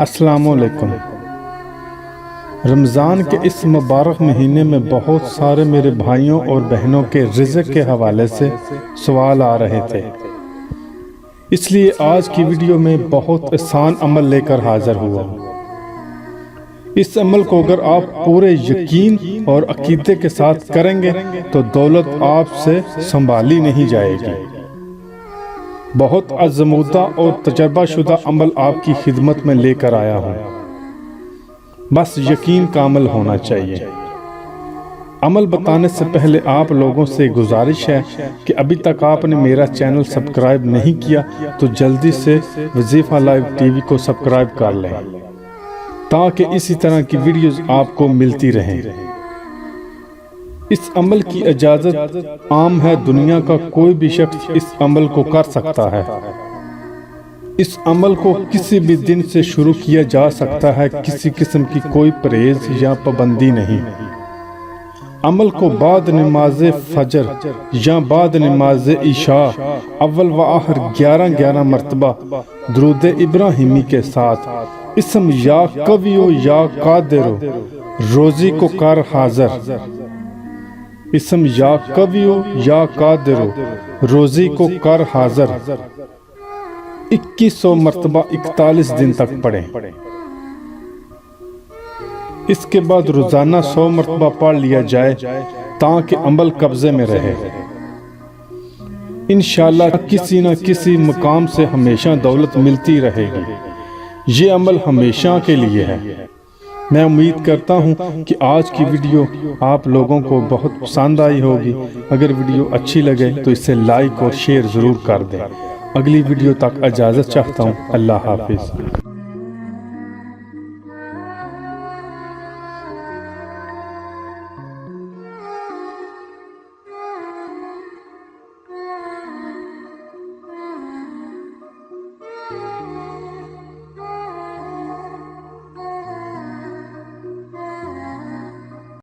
अस्सलामुअलैकुम। रमज़ान के इस मुबारक महीने में बहुत सारे मेरे भाइयों और बहनों के रिज़्क़ के हवाले से सवाल आ रहे थे, इसलिए आज की वीडियो में बहुत आसान अमल लेकर हाज़िर हुआ हूँ। इस अमल को अगर आप पूरे यकीन और अकीदे के साथ करेंगे तो दौलत आपसे संभाली नहीं जाएगी। बहुत आज़मूदा और तजर्बाशुदा अमल आपकी खिदमत में लेकर आया हूँ, बस यकीन का अमल होना चाहिए। अमल बताने से पहले आप लोगों से गुजारिश है कि अभी तक आपने मेरा चैनल सब्सक्राइब नहीं किया तो जल्दी से वजीफा लाइव टीवी को सब्सक्राइब कर लें, ताकि इसी तरह की वीडियोस आपको मिलती रहें। इस अमल की इजाज़त आम है, दुनिया का कोई भी शख्स इस अमल को कर सकता है। इस अमल को किसी भी दिन से शुरू किया जा सकता है, किसी किस्म की कोई परहेज या पाबंदी नहीं। अमल को बाद नमाज फजर या बाद नमाज इशा अव्वल व आखिर 11-11 मरतबा दुरूद इब्राहिमी के साथ इसम या कवियो या कादिरो रोजी को कर हाजिर, इसम या कवियो या कादिरो रोजी को कर हाजिर 2100 मरतबा 41 दिन तक पढ़ें। इसके बाद रोजाना 100 मरतबा पढ़ लिया जाए ताकि अमल कब्जे में रहे। इंशाअल्लाह किसी न किसी मकाम से हमेशा दौलत मिलती रहेगी। ये अमल हमेशा के लिए है। मैं उम्मीद करता हूँ कि आज की वीडियो आप लोगों को बहुत पसंद आई होगी। अगर वीडियो अच्छी लगे तो इसे लाइक और शेयर ज़रूर कर दें। अगली वीडियो तक इजाज़त चाहता हूँ। अल्लाह हाफिज़।